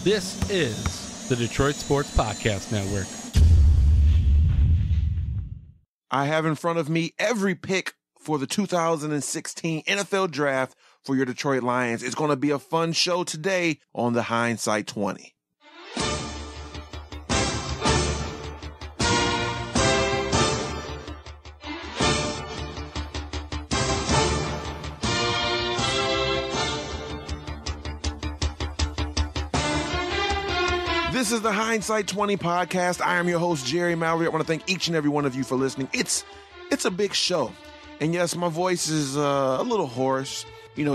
This is the Detroit Sports Podcast Network. I have in front of me every pick for the 2016 NFL Draft for your Detroit Lions. It's going to be a fun show today on the Hindsight 20. This is the Hindsight 20 podcast. I am your host, Jerry Mallory. I want to thank each and every one of you for listening. It's a big show. And yes, my voice is a little hoarse,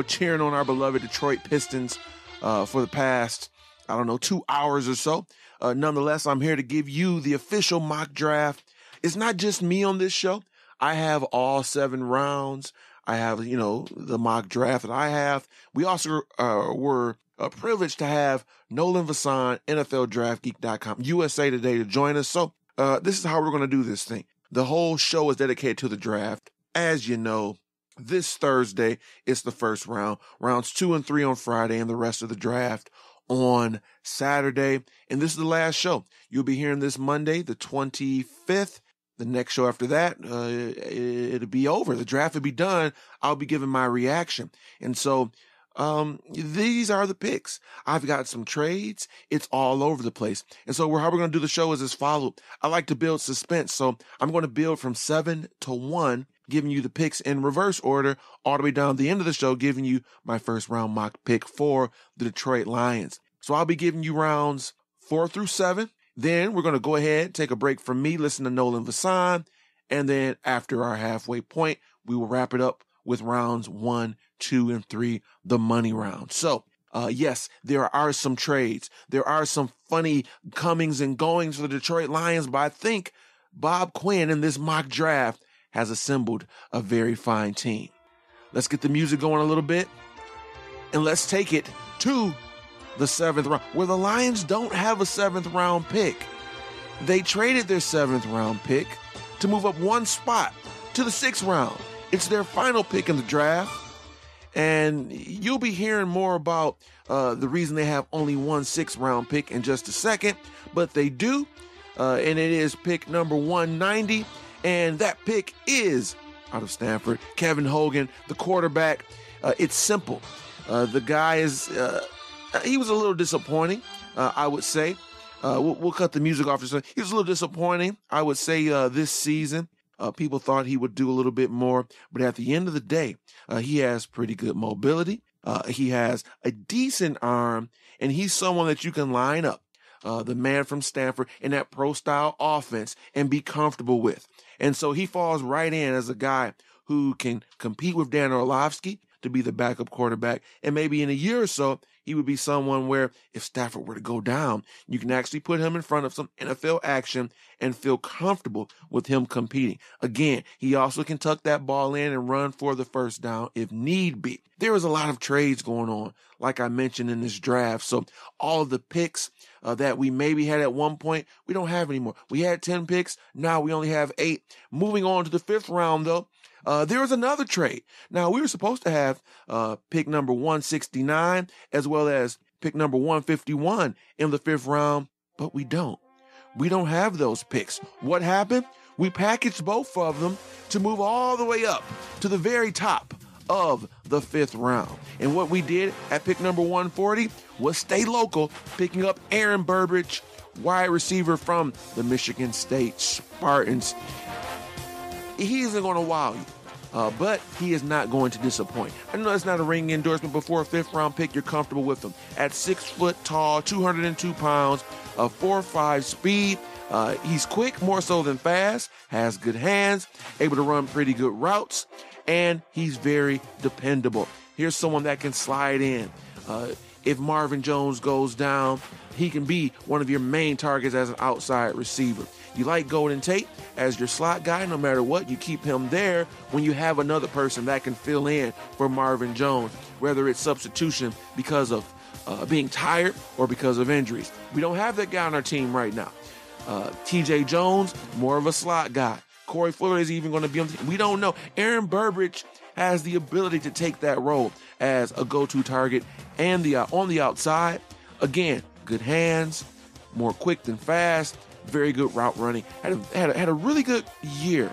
cheering on our beloved Detroit Pistons for the past, 2 hours or so. Nonetheless, I'm here to give you the official mock draft. It's not just me on this show. I have all 7 rounds. I have, the mock draft that I have. We also were privileged to have Nolan Vasan, NFLDraftGeek.com, USA Today to join us. So this is how we're going to do this thing. The whole show is dedicated to the draft. As you know, this Thursday, it's the first round. Rounds 2 and 3 on Friday and the rest of the draft on Saturday. And this is the last show. You'll be hearing this Monday, the 25th. The next show after that, it'll be over. The draft will be done. I'll be giving my reaction. And so these are the picks. I've got some trades. It's all over the place. And so how we're going to do the show is as follows. I like to build suspense. So I'm going to build from 7 to 1, giving you the picks in reverse order, all the way down the end of the show, giving you my first round mock pick for the Detroit Lions. So I'll be giving you rounds 4 through 7. Then we're going to go ahead, take a break from me, listen to Nolan Vasan, and then after our halfway point, we will wrap it up with rounds 1, 2, and 3, the money round. So, yes, there are some trades. There are some funny comings and goings for the Detroit Lions, but I think Bob Quinn in this mock draft has assembled a very fine team. Let's get the music going a little bit, and let's take it to the 7th round, where the Lions don't have a 7th round pick. They traded their 7th round pick to move up one spot to the 6th round. It's their final pick in the draft, and you'll be hearing more about the reason they have only one 6th round pick in just a second, but they do, and it is pick number 190, and that pick is out of Stanford, Kevin Hogan, the quarterback. It's simple. The guy is... he was a little disappointing, I would say. We'll cut the music off. He was a little disappointing, I would say, this season. People thought he would do a little bit more. But at the end of the day, he has pretty good mobility. He has a decent arm, and he's someone that you can line up, the man from Stanford, in that pro-style offense and be comfortable with. And so he falls right in as a guy who can compete with Dan Orlovsky to be the backup quarterback. And maybe in a year or so, he would be someone where if Stafford were to go down, you can actually put him in front of some NFL action and feel comfortable with him competing. Again, he also can tuck that ball in and run for the first down if need be. There is a lot of trades going on, like I mentioned in this draft. So all of the picks that we maybe had at one point, we don't have anymore. We had 10 picks. Now we only have 8. Moving on to the 5th round, though. There was another trade. Now, we were supposed to have pick number 169 as well as pick number 151 in the 5th round, but we don't. We don't have those picks. What happened? We packaged both of them to move all the way up to the very top of the 5th round. And what we did at pick number 140 was stay local, picking up Aaron Burbridge, wide receiver from the Michigan State Spartans. He isn't going to wow you. But he is not going to disappoint. I know that's not a ringing endorsement, but for a 5th round pick, you're comfortable with him. At 6 foot tall, 202 pounds, 4.5 speed. He's quick, more so than fast, has good hands, able to run pretty good routes, and he's very dependable. Here's someone that can slide in. If Marvin Jones goes down, he can be one of your main targets as an outside receiver. You like Golden Tate as your slot guy. No matter what, you keep him there when you have another person that can fill in for Marvin Jones, whether it's substitution because of being tired or because of injuries. We don't have that guy on our team right now. TJ Jones, more of a slot guy. Corey Fuller is even going to be on the team. We don't know. Aaron Burbridge has the ability to take that role as a go-to target and on the outside. Again, good hands, more quick than fast, very good route running. Had a really good year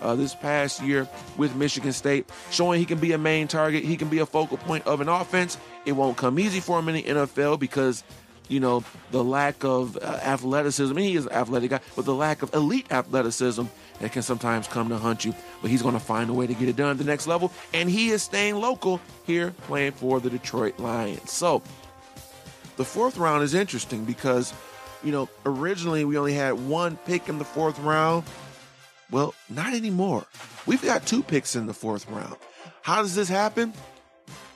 this past year with Michigan State, showing he can be a main target. He can be a focal point of an offense. It won't come easy for him in the NFL because, the lack of athleticism. I mean, he is an athletic guy, but the lack of elite athleticism that can sometimes come to hunt you. But he's going to find a way to get it done at the next level, and he is staying local here playing for the Detroit Lions. So the fourth round is interesting because, originally we only had one pick in the fourth round. Well, not anymore. We've got 2 picks in the fourth round. How does this happen?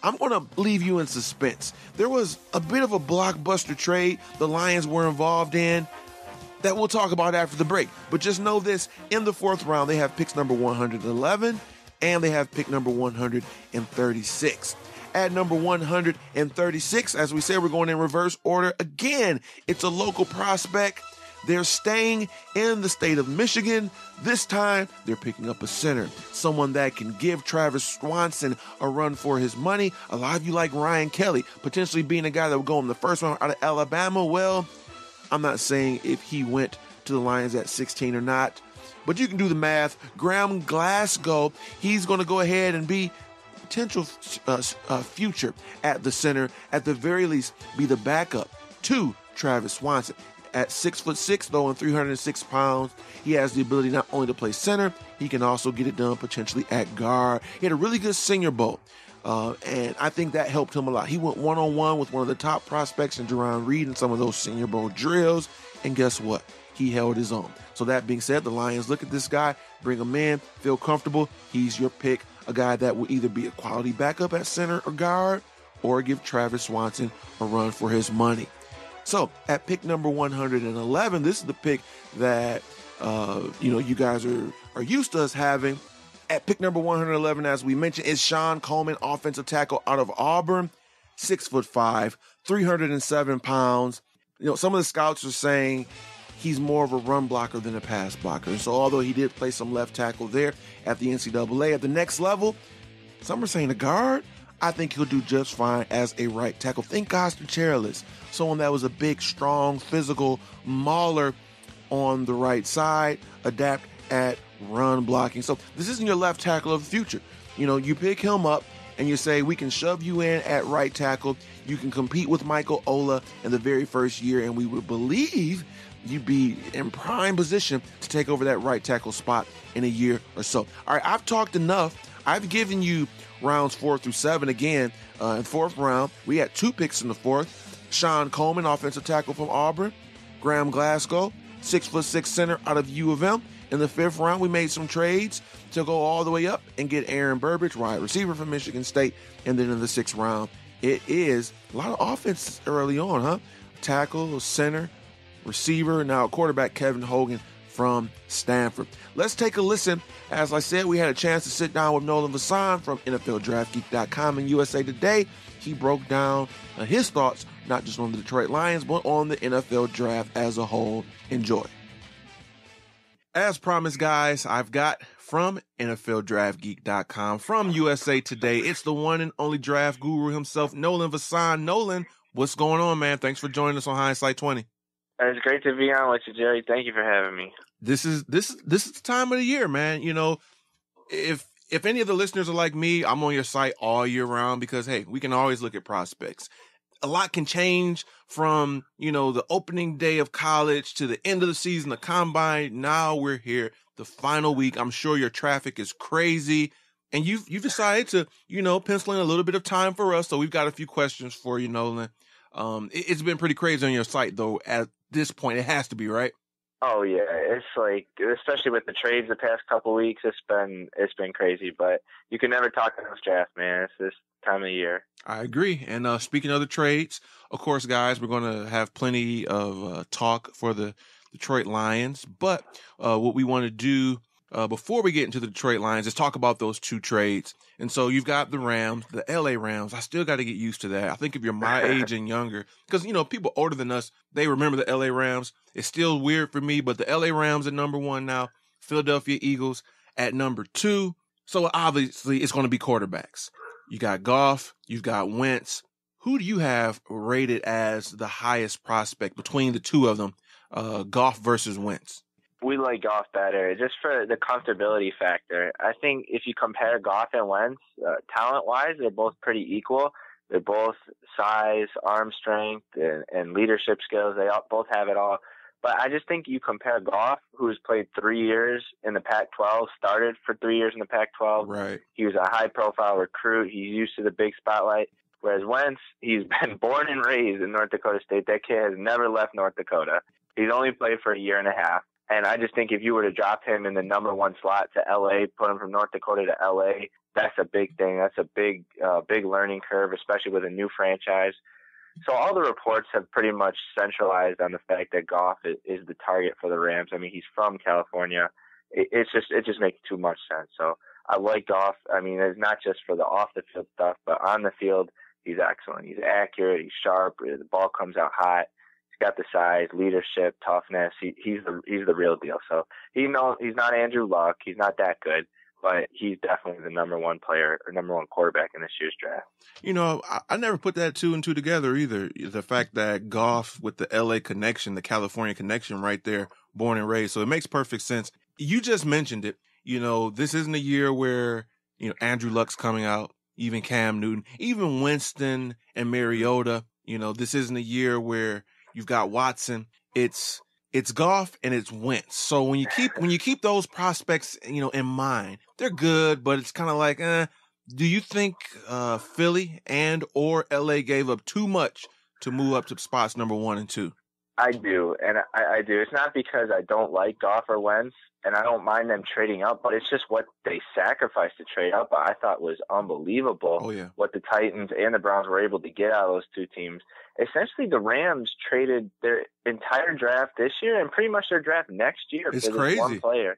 I'm going to leave you in suspense. There was a bit of a blockbuster trade the Lions were involved in that we'll talk about after the break. But just know this, in the fourth round, they have picks number 111 and they have pick number 136. At number 136, as we said, we're going in reverse order. Again, it's a local prospect. They're staying in the state of Michigan. This time, they're picking up a center, someone that can give Travis Swanson a run for his money. A lot of you like Ryan Kelly, potentially being a guy that would go in the first round out of Alabama. Well, I'm not saying if he went to the Lions at 16 or not, but you can do the math. Graham Glasgow, he's going to go ahead and be potential future at the center, at the very least, be the backup to Travis Swanson. At 6'6", though, and 306 pounds, he has the ability not only to play center, he can also get it done potentially at guard. He had a really good Senior Bowl, and I think that helped him a lot. He went one-on-one with one of the top prospects in Jerron Reed in some of those Senior Bowl drills, and guess what? He held his own. So that being said, the Lions look at this guy, bring him in, feel comfortable. He's your pick, a guy that will either be a quality backup at center or guard, or give Travis Swanson a run for his money. So at pick number 111, this is the pick that, you guys are used to us having. At pick number 111, as we mentioned, is Sean Coleman, offensive tackle out of Auburn, 6'5", 307 pounds. Some of the scouts are saying he's more of a run blocker than a pass blocker. And so although he did play some left tackle there at the NCAA, at the next level, some are saying a guard. I think he'll do just fine as a right tackle. Think Costa Chairless, someone that was a big, strong, physical mauler on the right side, adapt at run blocking. So this isn't your left tackle of the future. You pick him up and you say, we can shove you in at right tackle. You can compete with Michael Ola in the very first year, and we would believe you'd be in prime position to take over that right tackle spot in a year or so. All right, I've talked enough. I've given you rounds 4 through 7. Again, in fourth round, we had 2 picks in the fourth. Sean Coleman, offensive tackle from Auburn. Graham Glasgow, 6'6" center out of U of M. In the fifth round, we made some trades to go all the way up and get Aaron Burbridge, wide receiver from Michigan State. And then in the sixth round, it is a lot of offense early on, huh? Tackle, center, receiver, now quarterback Kevin Hogan from Stanford. Let's take a listen. As I said, we had a chance to sit down with Nolan Vasan from NFLDraftGeek.com and USA Today. He broke down his thoughts, not just on the Detroit Lions, but on the NFL draft as a whole. Enjoy. As promised, guys, I've got from NFLDraftGeek.com, from USA Today, it's the one and only draft guru himself, Nolan Vasan. Nolan, what's going on, man? Thanks for joining us on Hindsight 20. It's great to be on with you, Jerry. Thank you for having me. This is the time of the year, man. If any of the listeners are like me, I'm on your site all year round because, hey, we can always look at prospects. A lot can change from, the opening day of college to the end of the season, the combine. Now we're here, the final week. I'm sure your traffic is crazy. And you've decided to, pencil in a little bit of time for us. So we've got a few questions for you, Nolan. It's been pretty crazy on your site, though. At this point, it has to be, right? Oh yeah, it's like, especially with the trades the past couple weeks, it's been crazy. But you can never talk enough draft, man. It's this time of year. I agree. And speaking of the trades, of course, guys, we're going to have plenty of talk for the Detroit Lions. But what we want to do before we get into the Detroit Lions is talk about those 2 trades. And so you've got the Rams, the LA Rams. I still got to get used to that. I think if you're my age and younger, because, people older than us, they remember the LA Rams. It's still weird for me, but the LA Rams are number 1 now. Philadelphia Eagles at number 2. So obviously it's going to be quarterbacks. You got Goff, you've got Wentz. who do you have rated as the highest prospect between the two of them, Goff versus Wentz? We like Goff better just for the comfortability factor. I think if you compare Goff and Wentz, talent-wise, they're both pretty equal. They're both size, arm strength, and leadership skills. They both have it all. But I just think you compare Goff, who's played 3 years in the Pac-12, started for 3 years in the Pac-12. Right. He was a high-profile recruit. He's used to the big spotlight. Whereas Wentz, he's been born and raised in North Dakota State. That kid has never left North Dakota. He's only played for a year and a half. And I just think if you were to drop him in the number one slot to L.A., put him from North Dakota to L.A., that's a big thing. That's a big learning curve, especially with a new franchise. So all the reports have pretty much centralized on the fact that Goff is the target for the Rams. I mean, he's from California. It just makes too much sense. So I like Goff. I mean, it's not just for the off-the-field stuff, but on the field, he's excellent. He's accurate. He's sharp. The ball comes out hot. Got the size, leadership, toughness. He's the real deal. So he's not Andrew Luck. He's not that good, but he's definitely the number one player or number one quarterback in this year's draft. You know, I never put that two and two together either. The fact that Goff with the LA connection, the California connection right there, born and raised. So it makes perfect sense. You just mentioned it. You know, this isn't a year where, you know, Andrew Luck's coming out, even Cam Newton, even Winston and Mariota. You know, this isn't a year where you've got Watson. It's Goff and it's Wentz. So when you keep those prospects, you know, in mind, they're good, but it's kind of like, do you think Philly and or LA gave up too much to move up to spots number 1 and 2? I do, and I do. It's not because I don't like Goff or Wentz, and I don't mind them trading up, but it's just what they sacrificed to trade up. I thought was unbelievable. Oh, yeah. What the Titans and the Browns were able to get out of those two teams. Essentially, the Rams traded their entire draft this year and pretty much their draft next year it's for crazy. This one player.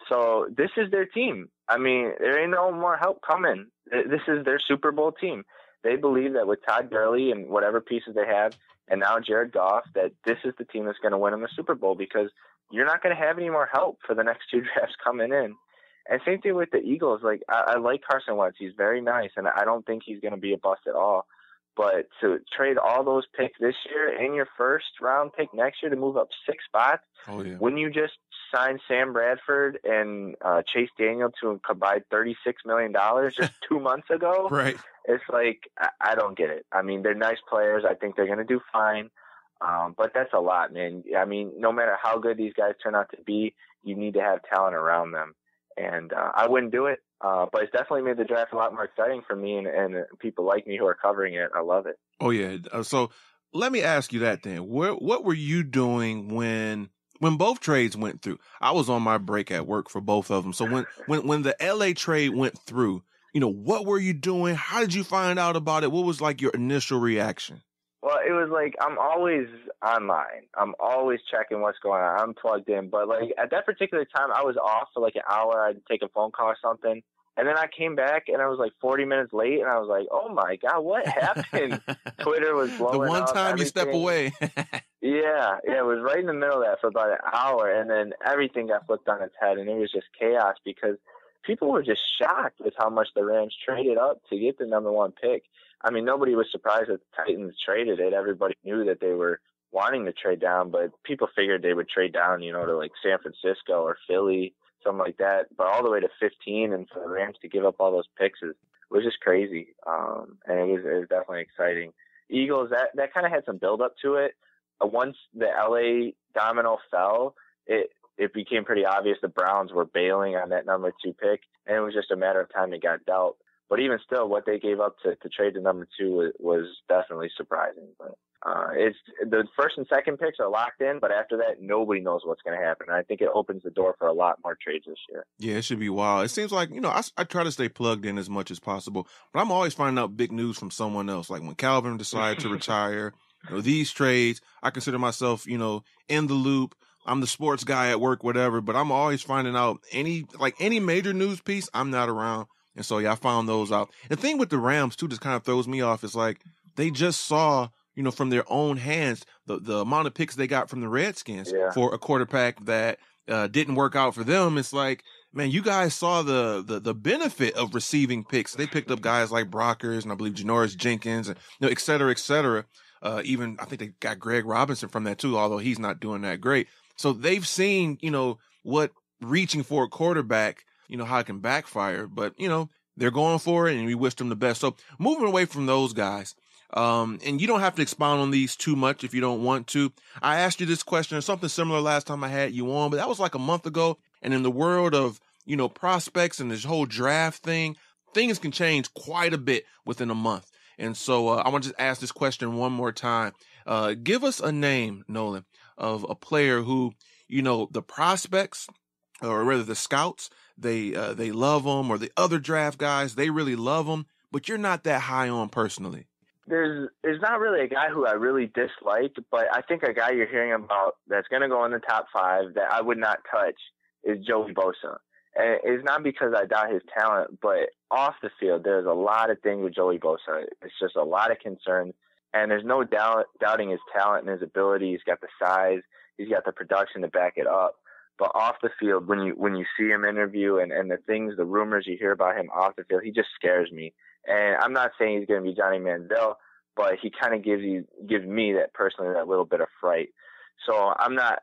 So this is their team. I mean, there ain't no more help coming. This is their Super Bowl team. They believe that with Todd Gurley and whatever pieces they have, and now Jared Goff, that this is the team that's going to win them the Super Bowl because you're not going to have any more help for the next two drafts coming in. And same thing with the Eagles. Like, I like Carson Wentz. He's very nice, and I don't think he's going to be a bust at all. But to trade all those picks this year and your first-round pick next year to move up 6 spots, wouldn't you just sign Sam Bradford and Chase Daniel to a combined $36 million just 2 months ago? Right. It's like, I don't get it. I mean, they're nice players. I think they're going to do fine. But that's a lot, man. I mean, no matter how good these guys turn out to be, you need to have talent around them. And I wouldn't do it. But it's definitely made the draft a lot more exciting for me and people like me who are covering it. I love it. Oh, yeah. So let me ask you that then. What were you doing when both trades went through? I was on my break at work for both of them. So when the LA trade went through, you know, what were you doing? How did you find out about it? What was like your initial reaction? Well, it was like, I'm always online. I'm always checking what's going on. I'm plugged in. But like at that particular time, I was off for like an hour. I'd take a phone call or something. And then I came back and I was like 40 minutes late and I was like, oh my God, what happened? Twitter was blowing up. The one time you step away. Yeah, it was right in the middle of that for about an hour. And then everything got flipped on its head and it was just chaos because people were just shocked with how much the Rams traded up to get the number 1 pick. I mean, nobody was surprised that the Titans traded it. Everybody knew that they were wanting to trade down, but people figured they would trade down, you know, to like San Francisco or Philly, something like that. But all the way to 15, and for the Rams to give up all those picks was just crazy. And it was definitely exciting. Eagles, that kind of had some build up to it. Once the LA domino fell, it became pretty obvious the Browns were bailing on that number 2 pick, and it was just a matter of time it got dealt. But even still, what they gave up to trade the number 2 was definitely surprising. But it's the first and second picks are locked in, but after that, nobody knows what's going to happen. And I think it opens the door for a lot more trades this year. Yeah, it should be wild. It seems like, you know, I try to stay plugged in as much as possible, but I'm always finding out big news from someone else. Like when Calvin decided to retire, you know, these trades, I consider myself, you know, in the loop. I'm the sports guy at work, whatever, but I'm always finding out any major news piece, I'm not around. And so, yeah, I found those out. The thing with the Rams, too, just kind of throws me off. Is like they just saw, you know, from their own hands, the amount of picks they got from the Redskins for a quarterback that didn't work out for them. It's like Man, you guys saw the benefit of receiving picks. They picked up guys like Brockers and I believe Janoris Jenkins and et cetera, et cetera. Even I think they got Greg Robinson from that too, although he's not doing that great. So they've seen, what reaching for a quarterback, how it can backfire. But, they're going for it and we wish them the best. So moving away from those guys, and you don't have to expound on these too much if you don't want to. I asked you this question or something similar last time I had you on, but that was like a month ago. And in the world of, prospects and this whole draft thing, things can change quite a bit within a month. And so I want to just ask this question one more time. Give us a name, Nolan, of a player who, the prospects or rather the scouts, they love them, or the other draft guys, they really love them, but you're not that high on personally. There's not really a guy who I really dislike, but I think a guy you're hearing about that's going to go in the top 5 that I would not touch is Joey Bosa. And it's not because I doubt his talent, but off the field, there's a lot of things with Joey Bosa. It's just a lot of concerns, and there's no doubting his talent and his ability. He's got the size, he's got the production to back it up. But off the field, when you see him interview and the rumors you hear about him off the field, he just scares me. And I'm not saying he's going to be Johnny Manziel, but he kind of gives me that personally that little bit of fright. So I'm not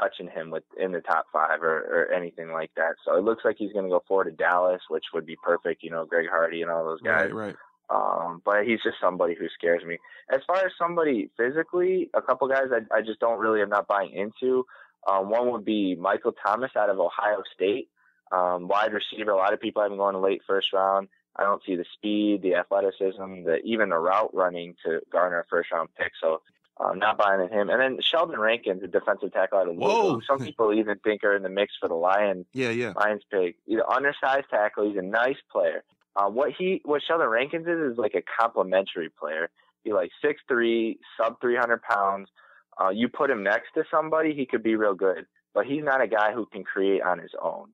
touching him in the top 5 or anything like that. So it looks like he's going to go forward to Dallas, which would be perfect. Greg Hardy and all those guys. Right. But he's just somebody who scares me. As far as somebody physically, a couple guys I just I'm not buying into. One would be Michael Thomas out of Ohio State, wide receiver. A lot of people have him going late first round. I don't see the speed, the athleticism, even the route running to garner a first round pick. So I'm not buying in him. And then Sheldon Rankins, the defensive tackle out of Louisville. Some people even think are in the mix for the Lions. Yeah. Lions pick. He's an undersized tackle. He's a nice player. What Sheldon Rankins is like a complimentary player. He's like 6'3", sub 300 pounds. You put him next to somebody, he could be real good. But he's not a guy who can create on his own.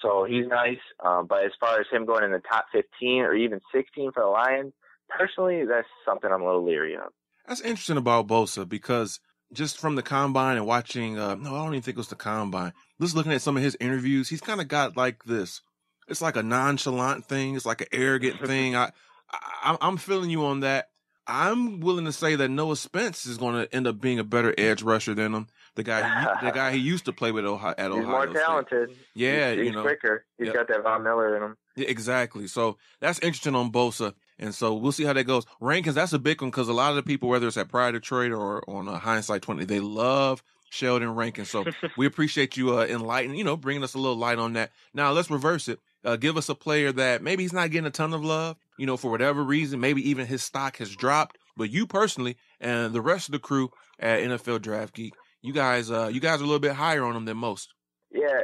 So he's nice. But as far as him going in the top 15 or even 16 for the Lions, personally, that's something I'm a little leery of. That's interesting about Bosa because just from the combine and watching, no, I don't even think it was the combine. Just looking at some of his interviews, he's kind of got like this. It's like a nonchalant thing. It's like an arrogant thing. I'm feeling you on that. I'm willing to say that Noah Spence is going to end up being a better edge rusher than him. The guy he used to play with at Ohio State. He's more talented. Yeah, he's quicker. He's got that Von Miller in him. Yeah, exactly. So that's interesting on Bosa. And so we'll see how that goes. Rankins, that's a big one because a lot of the people, whether it's at Prior Detroit or on Hindsight 20, they love Sheldon Rankins. So we appreciate you enlightening, bringing us a little light on that. Now let's reverse it. Give us a player that maybe he's not getting a ton of love, for whatever reason. Maybe even his stock has dropped. But you personally and the rest of the crew at NFL Draft Geek, you guys are a little bit higher on him than most. Yeah,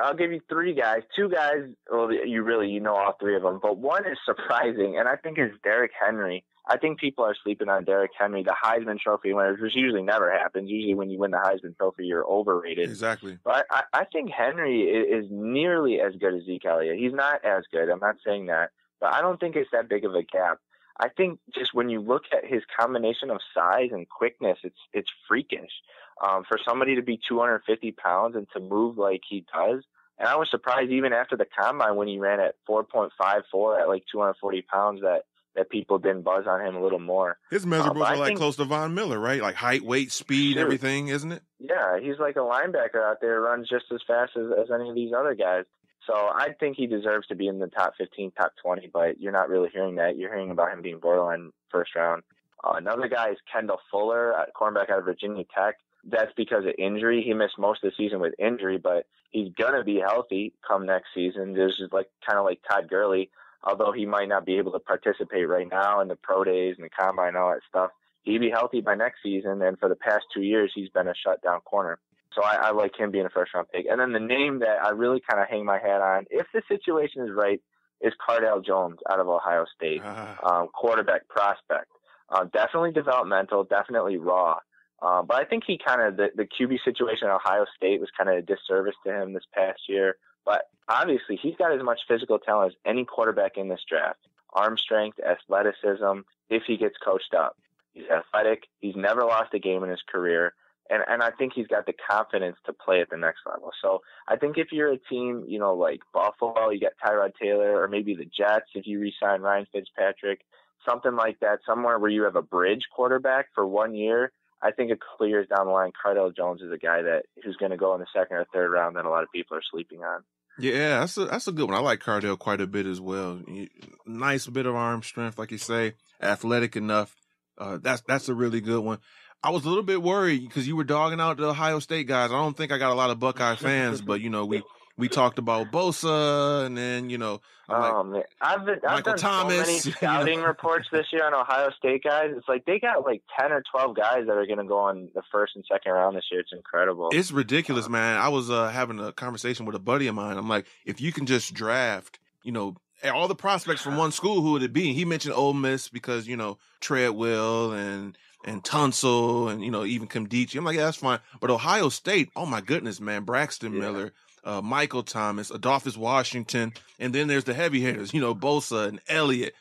I'll give you 3 guys. 2 guys, well, you know all 3 of them, but one is surprising, and I think is Derrick Henry. I think people are sleeping on Derrick Henry, the Heisman Trophy winner, which usually never happens. Usually when you win the Heisman Trophy, you're overrated. Exactly. But I think Henry is nearly as good as Zeke Elliott. He's not as good. I'm not saying that, but I don't think it's that big of a gap. I think just when you look at his combination of size and quickness, it's freakish. For somebody to be 250 pounds and to move like he does. And I was surprised even after the combine when he ran at 4.54 at like 240 pounds that people didn't buzz on him a little more. His measurables are like close to Von Miller, right? Like height, weight, speed, everything, isn't it? Yeah, he's like a linebacker out there, runs just as fast as any of these other guys. So I think he deserves to be in the top 15, top 20, but you're not really hearing that. You're hearing about him being borderline first round. Another guy is Kendall Fuller, cornerback out of Virginia Tech. That's because of injury. He missed most of the season with injury, but he's going to be healthy come next season. There's just kind of like Todd Gurley, although he might not be able to participate right now in the pro days and the combine and all that stuff. He'll be healthy by next season, and for the past 2 years, he's been a shutdown corner. So I like him being a first-round pick. And then the name that I really kind of hang my hat on, if the situation is right, is Cardale Jones out of Ohio State, quarterback prospect. Definitely developmental, definitely raw. But I think he the QB situation at Ohio State was kind of a disservice to him this past year. But obviously, he's got as much physical talent as any quarterback in this draft. Arm strength, athleticism, if he gets coached up. He's athletic. He's never lost a game in his career. And I think he's got the confidence to play at the next level. So I think if you're a team, like Buffalo, you got Tyrod Taylor, or maybe the Jets, if you re-sign Ryan Fitzpatrick, something like that, somewhere where you have a bridge quarterback for 1 year, I think a couple years down the line, Cardale Jones is a guy who's going to go in the second or third round that a lot of people are sleeping on. Yeah, that's a good one. I like Cardale quite a bit as well. Nice bit of arm strength, like you say, athletic enough. That's a really good one. I was a little bit worried because you were dogging out the Ohio State guys. I don't think I got a lot of Buckeye fans, but we talked about Bosa, and then man, I've done Thomas, so many scouting reports this year on Ohio State guys. It's like they got like 10 or 12 guys that are going to go on the first and second round this year. It's incredible. It's ridiculous, man. I was having a conversation with a buddy of mine. I'm like, if you can just draft, all the prospects from one school, who would it be? He mentioned Ole Miss because Treadwell and Tunsil and even Kimdichie. I'm like, yeah, that's fine. But Ohio State, oh my goodness, man, Braxton Miller, Michael Thomas, Adolphus Washington, and then there's the heavy hitters, Bosa and Elliott,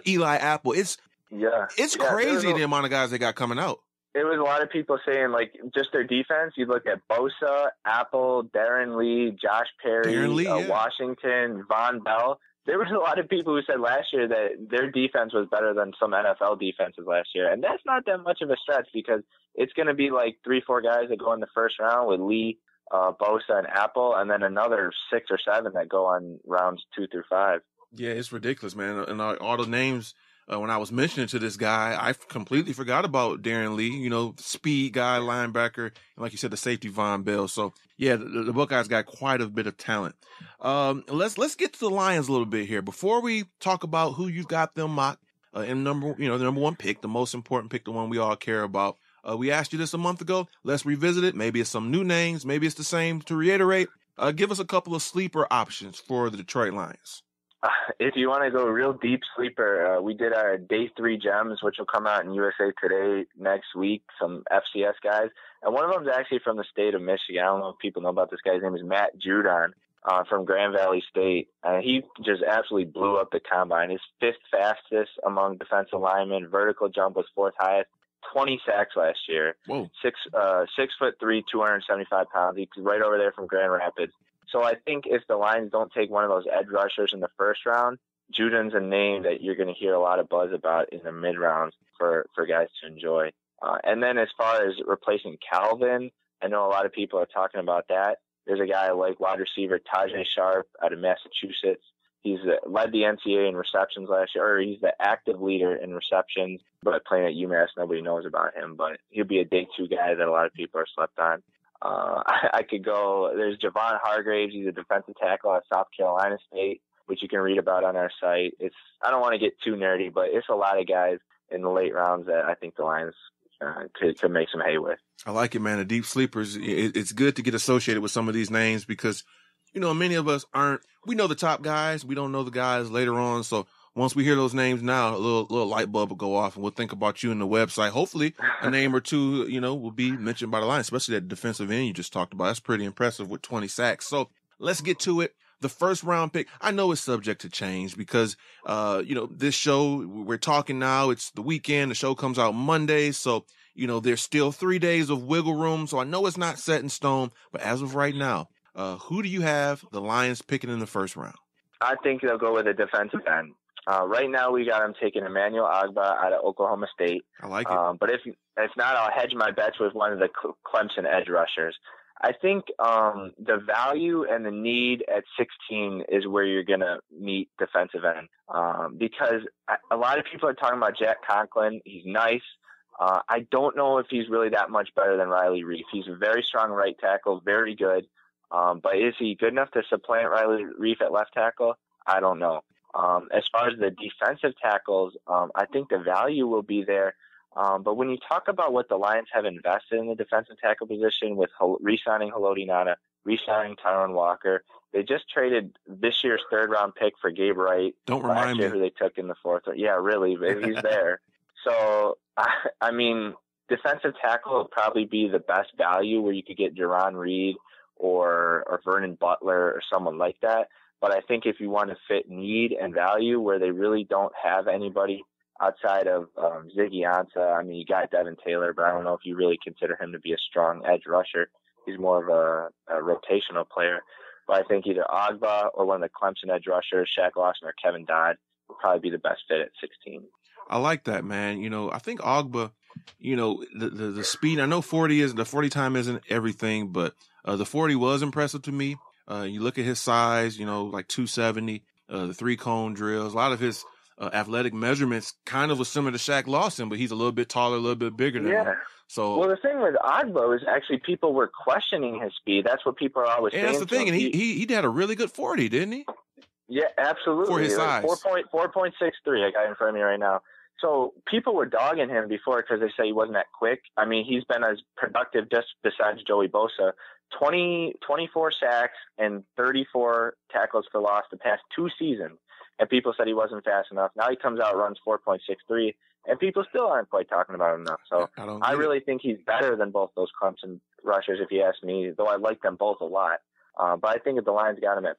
Eli Apple. It's crazy the amount of guys they got coming out. It was a lot of people saying, like, just their defense. You look at Bosa, Apple, Darren Lee, Josh Perry, Washington, Von Bell. There was a lot of people who said last year that their defense was better than some NFL defenses last year. And that's not that much of a stretch because it's going to be like 3-4 guys that go in the first round with Lee, Bosa, and Apple, and then another 6 or 7 that go on rounds 2 through 5. Yeah, it's ridiculous, man. And all the names, when I was mentioning to this guy, I completely forgot about Darren Lee, speed guy, linebacker, and like you said, the safety Von Bell. So yeah, the Buckeyes got quite a bit of talent. Let's get to the Lions a little bit here before we talk about who you got them mocked in the number one pick, the most important pick, the one we all care about. We asked you this a month ago. Let's revisit it. Maybe it's some new names. Maybe it's the same. To reiterate, give us a couple of sleeper options for the Detroit Lions. If you want to go real deep sleeper, we did our day 3 gems, which will come out in USA Today next week, some FCS guys. And one of them is actually from the state of Michigan. I don't know if people know about this guy. His name is Matt Judon from Grand Valley State. He just absolutely blew up the combine. His 5th fastest among defensive linemen. Vertical jump was 4th highest. 20 sacks last year. Whoa. 6'3", 275 pounds. He's right over there from Grand Rapids. So I think if the Lions don't take one of those edge rushers in the first round, Judon's a name that you're going to hear a lot of buzz about in the mid rounds for guys to enjoy. And then as far as replacing Calvin, I know a lot of people are talking about that. There's a guy like wide receiver Tajay Sharp out of Massachusetts. He's led the NCAA in receptions last year, or he's the active leader in receptions, but playing at UMass, nobody knows about him. But he'll be a day 2 guy that a lot of people are slept on. I could go, there's Javon Hargraves. He's a defensive tackle at South Carolina State, which you can read about on our site. I don't want to get too nerdy, but it's a lot of guys in the late rounds that I think the Lions could make some hay with. I like it, man. The deep sleepers, it's good to get associated with some of these names because, many of us we know the top guys. We don't know the guys later on. So once we hear those names now, a little light bulb will go off and we'll think about you in the website. Hopefully a name or two, will be mentioned by the Lions, especially that defensive end you just talked about. That's pretty impressive with 20 sacks. So let's get to it. The first round pick, I know it's subject to change because, this show, we're talking now, it's the weekend. The show comes out Monday. So, there's still 3 days of wiggle room. So I know it's not set in stone, but as of right now, who do you have the Lions picking in the first round? I think they'll go with a defensive end. Right now, we got him taking Emmanuel Ogbah out of Oklahoma State. I like it. But if not, I'll hedge my bets with one of the Clemson edge rushers. I think the value and the need at 16 is where you're going to meet defensive end because a lot of people are talking about Jack Conklin. He's nice. I don't know if he's really that much better than Riley Reif. He's a very strong right tackle, very good. But is he good enough to supplant Riley Reif at left tackle? I don't know. As far as the defensive tackles, I think the value will be there. But when you talk about what the Lions have invested in the defensive tackle position with re-signing Haloti Ngata, re-signing Tyron Walker, they just traded this year's 3rd-round pick for Gabe Wright. Don't remind me. Who they took in the 4th. Yeah, really, he's there. So, I mean, defensive tackle will probably be the best value where you could get Jerron Reed or Vernon Butler or someone like that. But I think if you want to fit need and value where they really don't have anybody outside of Ziggy Ansah. I mean, you got Devin Taylor, but I don't know if you really consider him to be a strong edge rusher. He's more of a rotational player. But I think either Ogba or one of the Clemson edge rushers, Shaq Lawson or Kevin Dodd, would probably be the best fit at 16. I like that, man. I think Ogba, the speed, I know 40 time isn't everything, but the 40 was impressive to me. You look at his size, like 270, the 3-cone drills, a lot of his athletic measurements kind of was similar to Shaq Lawson, but he's a little bit taller, a little bit bigger than him. So, well, the thing with Ogba is actually people were questioning his speed. That's what people are always saying. That's the thing, and he had a really good 40, didn't he? Yeah, absolutely. For his size. 4.63, I got it in front of me right now. So people were dogging him before because they say he wasn't that quick. I mean, he's been as productive just besides Joey Bosa. 24 sacks and 34 tackles for loss the past 2 seasons. And people said he wasn't fast enough. Now he comes out, runs 4.63, and people still aren't quite talking about him enough. So I really think he's better than both those Clemson rushers, if you ask me, though I like them both a lot. But I think if the Lions got him at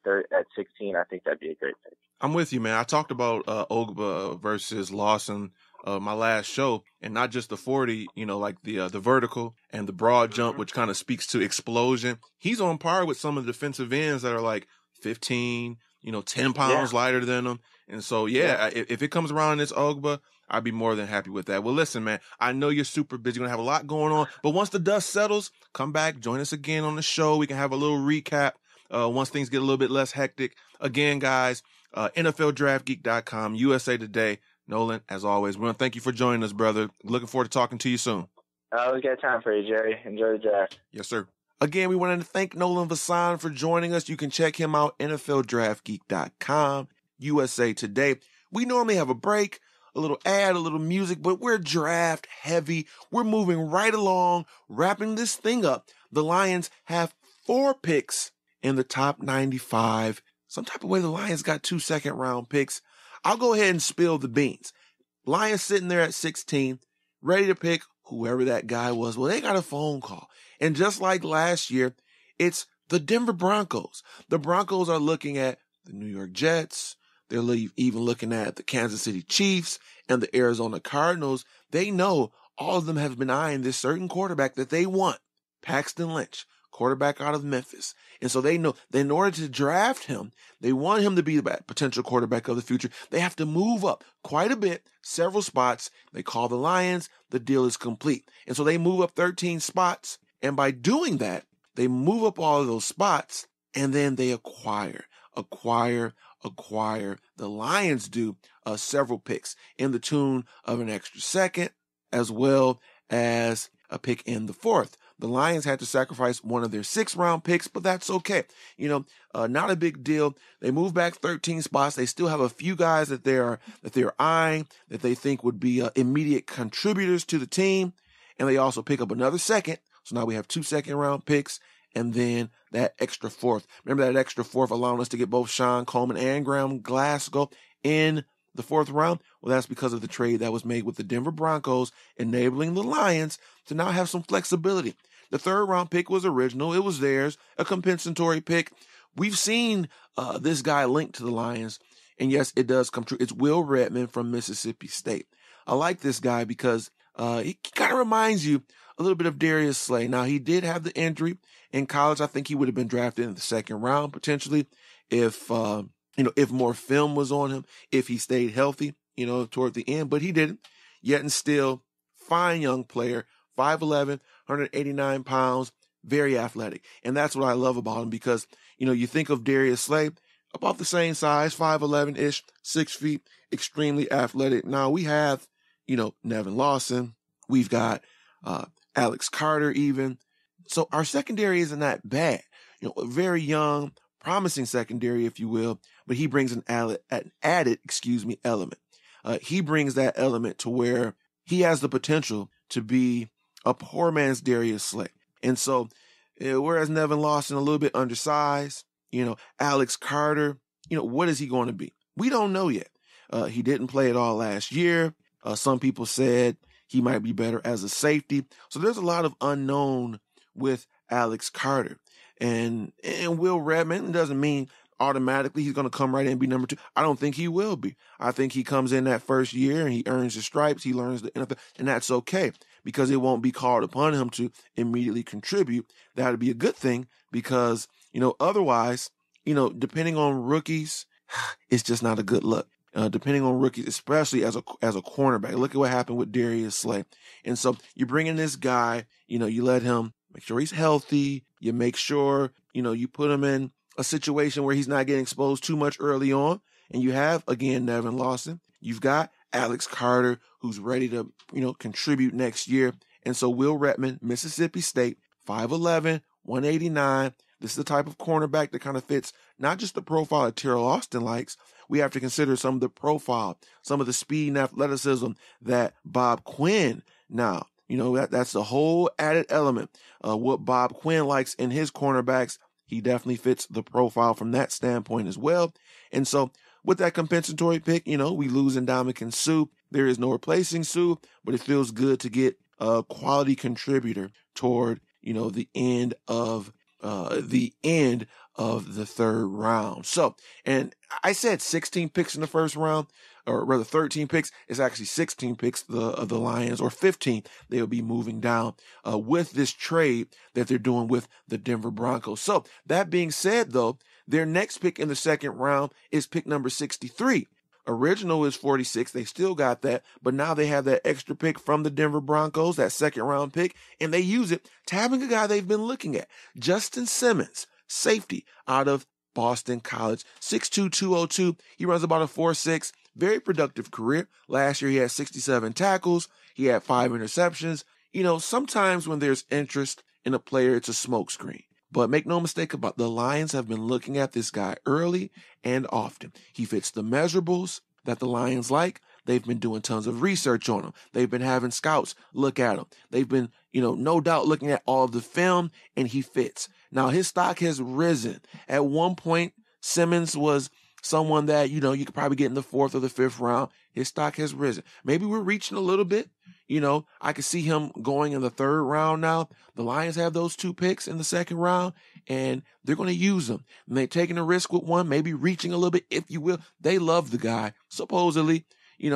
16, I think that'd be a great pick. I'm with you, man. I talked about Ogba versus Lawson my last show, and not just the 40, like the vertical and the broad jump, which kind of speaks to explosion. He's on par with some of the defensive ends that are like 15, 10 pounds lighter than him. And so, if it comes around and it's Ogba, I'd be more than happy with that. Well, listen, man, I know you're super busy. You're going to have a lot going on, but once the dust settles, come back, join us again on the show. We can have a little recap once things get a little bit less hectic. Again, guys, NFLDraftGeek.com, USA Today. Nolan, as always, we want to thank you for joining us, brother. Looking forward to talking to you soon. I always got time for you, Jerry. Enjoy the draft. Yes, sir. Again, we wanted to thank Nolan Vasan for joining us. You can check him out, NFLDraftGeek.com, USA Today. We normally have a break, a little ad, a little music, but we're draft heavy. We're moving right along, wrapping this thing up. The Lions have 4 picks in the top 95. Some type of way the Lions got 2 second-round picks. I'll go ahead and spill the beans. Lions sitting there at 16, ready to pick whoever that guy was. Well, they got a phone call. And just like last year, it's the Denver Broncos. The Broncos are looking at the New York Jets. They're even looking at the Kansas City Chiefs and the Arizona Cardinals. They know all of them have been eyeing this certain quarterback that they want, Paxton Lynch, quarterback out of Memphis. And so they know that in order to draft him, they want him to be the potential quarterback of the future. They have to move up quite a bit, several spots. They call the Lions. The deal is complete. And so they move up 13 spots. And by doing that, they move up all of those spots and then they acquire. The Lions do several picks in the tune of an extra second as well as a pick in the 4th. The Lions had to sacrifice one of their 6th-round picks, but that's okay. Not a big deal. They move back 13 spots. They still have a few guys that they're eyeing that they think would be immediate contributors to the team, and they also pick up another second. So now we have 2 second-round picks, and then that extra 4th. Remember that extra 4th allowing us to get both Sean Coleman and Graham Glasgow in the 4th round? Well, that's because of the trade that was made with the Denver Broncos, enabling the Lions to now have some flexibility. The 3rd round pick was original. It was theirs, a compensatory pick. We've seen this guy linked to the Lions, and yes, it does come true. It's Will Redmond from Mississippi State. I like this guy because he kind of reminds you a little bit of Darius Slay. Now, he did have the injury in college. I think he would have been drafted in the 2nd round potentially if more film was on him, if he stayed healthy, toward the end, but he didn't. Yet and still, fine young player, 5'11", 189 pounds, very athletic. And that's what I love about him because, you think of Darius Slay, about the same size, 5'11"-ish, 6 feet, extremely athletic. Now we have, Nevin Lawson. We've got Alex Carter even. So our secondary isn't that bad. A very young, promising secondary, if you will, but he brings an added element. He brings that element to where he has the potential to be a poor man's Darius Slay. And so, whereas Nevin Lawson a little bit undersized, Alex Carter, what is he going to be? We don't know yet. He didn't play at all last year. Some people said he might be better as a safety. So there's a lot of unknown with Alex Carter. And Will Redmond doesn't mean automatically he's going to come right in and be number 2. I don't think he will be. I think he comes in that first year and he earns his stripes. He learns the NFL, and that's okay because it won't be called upon him to immediately contribute. That would be a good thing because, otherwise, depending on rookies, it's just not a good look. Depending on rookies, especially as a cornerback. Look at what happened with Darius Slay. And so you bring in this guy, you let him make sure he's healthy. You make sure, you put him in a situation where he's not getting exposed too much early on. And you have, again, Nevin Lawson. You've got Alex Carter, who's ready to, contribute next year. And so Will Redmond, Mississippi State, 5'11", 189. This is the type of cornerback that kind of fits not just the profile that Terrell Austin likes. We have to consider some of the profile, some of the speed and athleticism that Bob Quinn now, that's the whole added element. What Bob Quinn likes in his cornerbacks, he definitely fits the profile from that standpoint as well. And so with that compensatory pick, we lose Ndamukong Suh. There is no replacing Suh, but it feels good to get a quality contributor toward, the end of the third round. So, and I said 16 picks in the first round, or rather 13 picks. It's actually 16 picks of the Lions, or 15. They'll be moving down with this trade that they're doing with the Denver Broncos. So that being said, though, their next pick in the second round is pick number 63. Original is 46. They still got that, but now they have that extra pick from the Denver Broncos, that second round pick, and they use it to having a guy they've been looking at. Justin Simmons, safety out of Boston College, 6'2", 202. He runs about a 4.6. Very productive career. Last year he had 67 tackles. He had 5 interceptions. Sometimes when there's interest in a player, it's a smokescreen. But make no mistake about it, the Lions have been looking at this guy early and often. He fits the measurables that the Lions like. They've been doing tons of research on him. They've been having scouts look at him. They've been, no doubt looking at all of the film, and he fits. Now, his stock has risen. At one point, Simmons was someone that, you could probably get in the 4th or the 5th round. His stock has risen. Maybe we're reaching a little bit. I could see him going in the 3rd round now. The Lions have those 2 picks in the 2nd round, and they're going to use them. And they're taking a risk with one, maybe reaching a little bit, if you will. They love the guy, supposedly.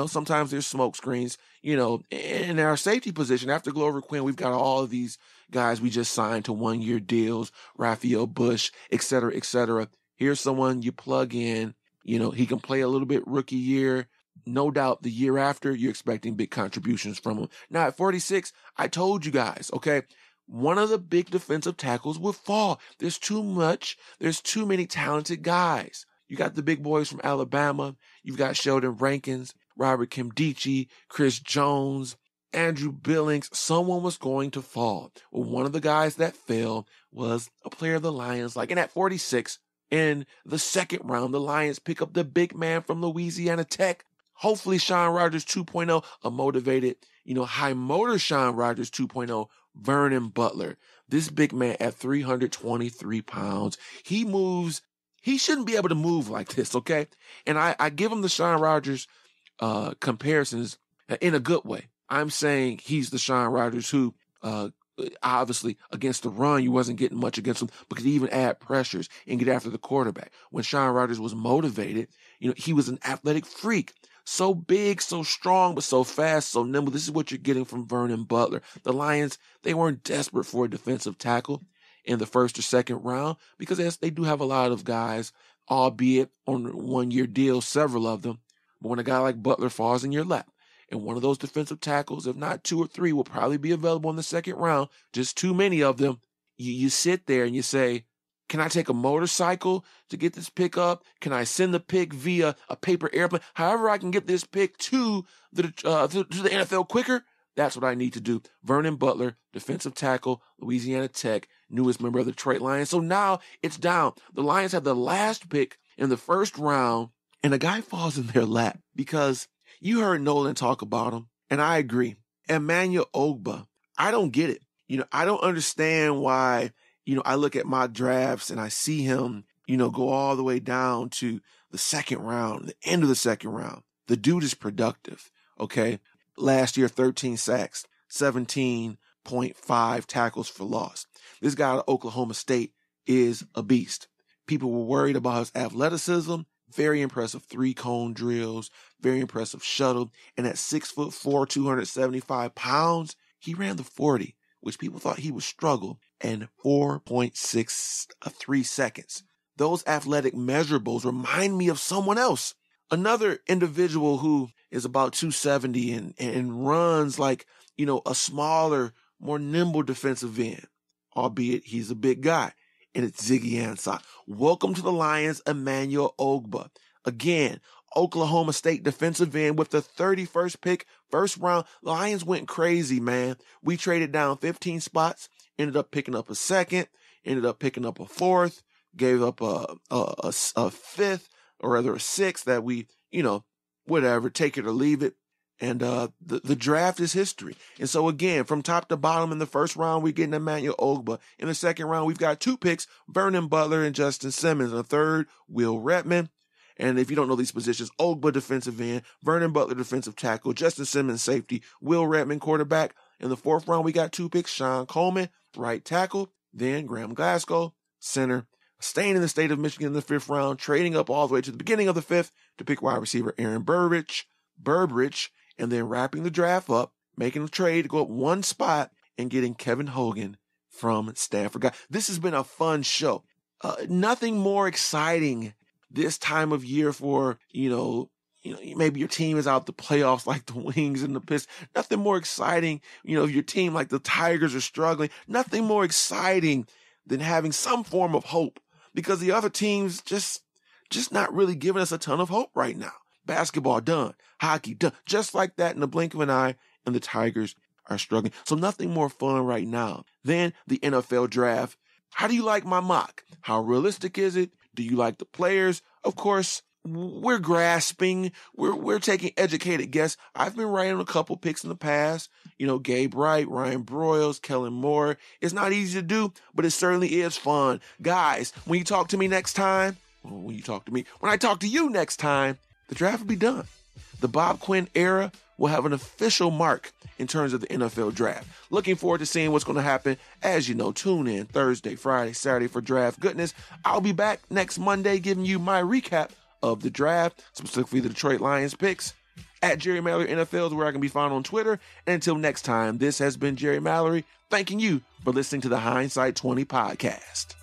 Sometimes there's smoke screens. In our safety position, after Glover Quinn, we've got all of these guys we just signed to 1-year deals, Raphael Bush, et cetera, et cetera. Here's someone you plug in. He can play a little bit rookie year. No doubt the year after, you're expecting big contributions from him. Now, at 46, I told you guys, okay, one of the big defensive tackles will fall. There's too many talented guys. You got the big boys from Alabama. You've got Sheldon Rankins, Robert Kimdichie, Chris Jones, Andrew Billings. Someone was going to fall. Well, one of the guys that fell was a player the Lions like. And at 46, in the 2nd round, the Lions pick up the big man from Louisiana Tech. Hopefully Sean Rogers 2.0, a motivated, high motor Sean Rogers 2.0, Vernon Butler. This big man at 323 pounds. He moves. He shouldn't be able to move like this, okay? And I give him the Sean Rogers comparisons in a good way. I'm saying he's the Sean Rogers who, obviously, against the run, you wasn't getting much against him, but could even add pressures and get after the quarterback. When Sean Rogers was motivated, he was an athletic freak. So big, so strong, but so fast, so nimble. This is what you're getting from Vernon Butler. The Lions, they weren't desperate for a defensive tackle in the 1st or 2nd round because they do have a lot of guys, albeit on 1-year deals, several of them. But when a guy like Butler falls in your lap, and one of those defensive tackles, if not 2 or 3, will probably be available in the 2nd round, just too many of them, you sit there and you say, can I take a motorcycle to get this pick up? Can I send the pick via a paper airplane? However I can get this pick to the NFL quicker, that's what I need to do. Vernon Butler, defensive tackle, Louisiana Tech, newest member of the Detroit Lions. So now it's down. The Lions have the last pick in the 1st round, and a guy falls in their lap because you heard Nolan talk about him, and I agree. Emmanuel Ogba, I don't get it. I don't understand why, I look at my drafts and I see him, go all the way down to the 2nd round, the end of the 2nd round. The dude is productive, okay? Last year, 13 sacks, 17.5 tackles for loss. This guy out of Oklahoma State is a beast. People were worried about his athleticism. Very impressive 3-cone drills, very impressive shuttle. And at 6'4", 275 pounds, he ran the 40, which people thought he would struggle, in 4.63 seconds. Those athletic measurables remind me of someone else. Another individual who is about 270 and runs like, a smaller, more nimble defensive end, albeit he's a big guy. And it's Ziggy Ansah. Welcome to the Lions, Emmanuel Ogbah. Again, Oklahoma State defensive end with the 31st pick, first round. Lions went crazy, man. We traded down 15 spots, ended up picking up a second, ended up picking up a fourth, gave up a fifth, or rather a sixth that we, whatever, take it or leave it. And the draft is history. And so again, from top to bottom, in the first round, we're getting Emmanuel Ogbah. In the second round, we've got 2 picks, Vernon Butler and Justin Simmons. In the third, Will Redmond. And if you don't know these positions, Ogbah defensive end, Vernon Butler defensive tackle, Justin Simmons safety, Will Redmond quarterback. In the fourth round, we got 2 picks, Sean Coleman, right tackle, then Graham Glasgow, center. Staying in the state of Michigan in the 5th round, trading up all the way to the beginning of the 5th to pick wide receiver Aaron Burbridge, and then wrapping the draft up, making a trade to go up 1 spot and getting Kevin Hogan from Stanford. This has been a fun show. Nothing more exciting this time of year for, maybe your team is out the playoffs like the Wings and the Pistons. Nothing more exciting, if your team like the Tigers are struggling. Nothing more exciting than having some form of hope, because the other teams just not really giving us a ton of hope right now. Basketball done, hockey done, just like that in the blink of an eye, and the Tigers are struggling. So nothing more fun right now than the NFL draft. How do you like my mock? How realistic is it? Do you like the players? Of course, we're grasping. We're taking educated guess. I've been writing a couple picks in the past. Gabe Wright, Ryan Broyles, Kellen Moore. It's not easy to do, but it certainly is fun. Guys, when you talk to me next time, when I talk to you next time, the draft will be done. The Bob Quinn era will have an official mark in terms of the NFL draft. Looking forward to seeing what's going to happen. As you know, tune in Thursday, Friday, Saturday for draft goodness. I'll be back next Monday giving you my recap of the draft, specifically the Detroit Lions picks. At Jerry Mallory NFL is where I can be found on Twitter. And until next time, this has been Jerry Mallory, thanking you for listening to the Hindsight 20 podcast.